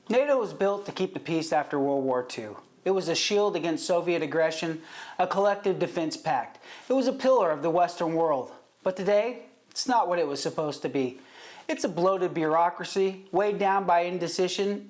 NATO was built to keep the peace after World War II. It was a shield against Soviet aggression, a collective defense pact. It was a pillar of the Western world. But today, it's not what it was supposed to be. It's a bloated bureaucracy, weighed down by indecision,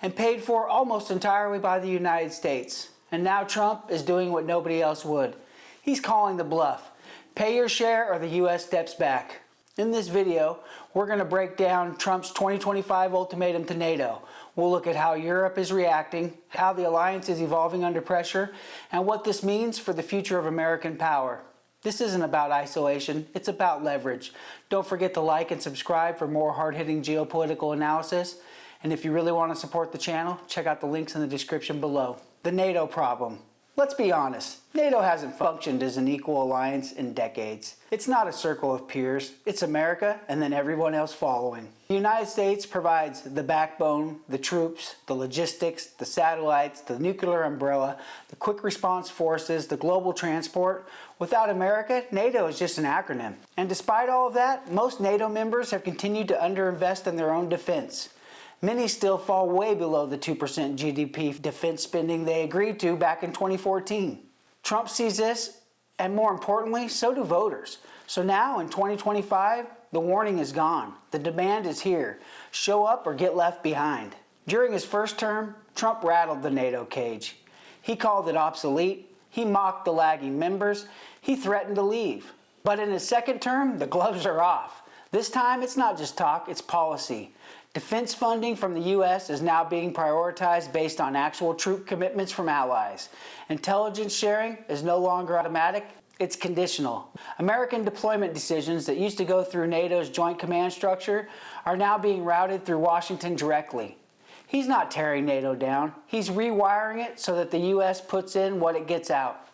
and paid for almost entirely by the United States. And now Trump is doing what nobody else would. He's calling the bluff. Pay your share or the U.S. steps back. In this video, we're going to break down Trump's 2025 ultimatum to NATO. We'll look at how Europe is reacting, how the alliance is evolving under pressure, and what this means for the future of American power. This isn't about isolation, it's about leverage. Don't forget to like and subscribe for more hard-hitting geopolitical analysis. And if you really want to support the channel, check out the links in the description below. The NATO problem. Let's be honest, NATO hasn't functioned as an equal alliance in decades. It's not a circle of peers, it's America and then everyone else following. The United States provides the backbone, the troops, the logistics, the satellites, the nuclear umbrella, the quick response forces, the global transport. Without America, NATO is just an acronym. And despite all of that, most NATO members have continued to underinvest in their own defense. Many still fall way below the 2% GDP defense spending they agreed to back in 2014. Trump sees this, and more importantly, so do voters. So now in 2025, the warning is gone. The demand is here. Show up or get left behind. During his first term, Trump rattled the NATO cage. He called it obsolete. He mocked the lagging members. He threatened to leave. But in his second term, the gloves are off. This time, it's not just talk, it's policy. Defense funding from the U.S. is now being prioritized based on actual troop commitments from allies. Intelligence sharing is no longer automatic, it's conditional. American deployment decisions that used to go through NATO's joint command structure are now being routed through Washington directly. He's not tearing NATO down, he's rewiring it so that the U.S. puts in what it gets out.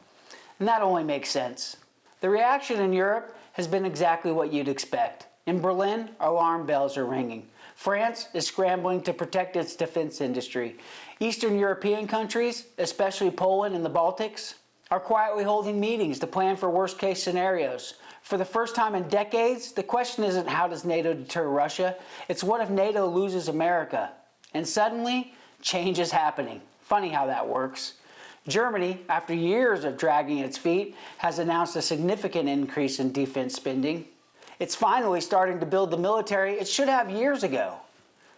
And that only makes sense. The reaction in Europe has been exactly what you'd expect. In Berlin, alarm bells are ringing. France is scrambling to protect its defense industry. Eastern European countries, especially Poland and the Baltics, are quietly holding meetings to plan for worst-case scenarios. For the first time in decades, the question isn't how does NATO deter Russia, it's what if NATO loses America? And suddenly, change is happening. Funny how that works. Germany, after years of dragging its feet, has announced a significant increase in defense spending. It's finally starting to build the military it should have years ago.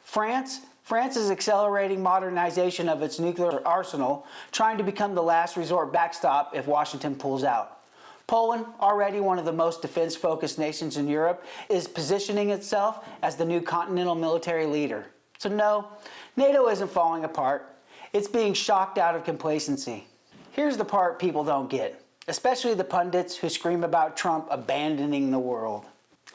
France is accelerating modernization of its nuclear arsenal, trying to become the last resort backstop if Washington pulls out. Poland, already one of the most defense-focused nations in Europe, is positioning itself as the new continental military leader. So no, NATO isn't falling apart. It's being shocked out of complacency. Here's the part people don't get, especially the pundits who scream about Trump abandoning the world.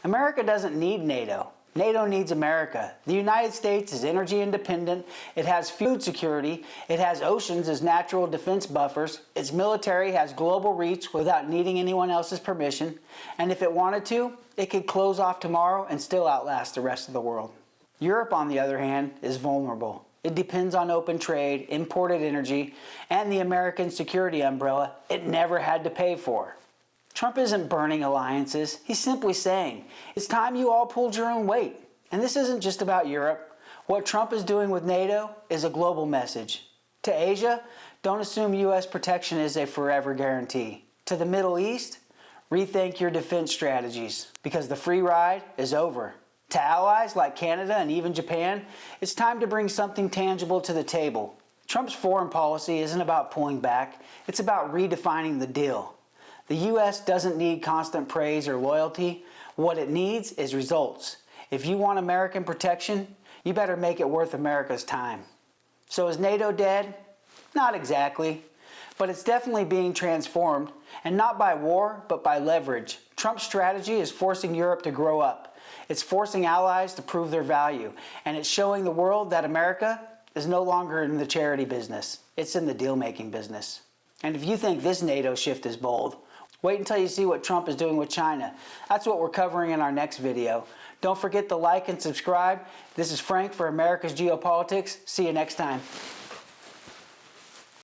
America doesn't need NATO. NATO needs America. The United States is energy independent, it has food security, it has oceans as natural defense buffers, its military has global reach without needing anyone else's permission, and if it wanted to, it could close off tomorrow and still outlast the rest of the world. Europe, on the other hand, is vulnerable. It depends on open trade, imported energy, and the American security umbrella it never had to pay for. Trump isn't burning alliances, he's simply saying, it's time you all pulled your own weight. And this isn't just about Europe. What Trump is doing with NATO is a global message. To Asia, don't assume U.S. protection is a forever guarantee. To the Middle East, rethink your defense strategies, because the free ride is over. To allies like Canada and even Japan, it's time to bring something tangible to the table. Trump's foreign policy isn't about pulling back, it's about redefining the deal. The U.S. doesn't need constant praise or loyalty. What it needs is results. If you want American protection, you better make it worth America's time. So is NATO dead? Not exactly. But it's definitely being transformed, and not by war, but by leverage. Trump's strategy is forcing Europe to grow up. It's forcing allies to prove their value, and it's showing the world that America is no longer in the charity business. It's in the deal-making business. And if you think this NATO shift is bold, wait until you see what Trump is doing with China. That's what we're covering in our next video. Don't forget to like and subscribe. This is Frank for America's Geopolitics. See you next time.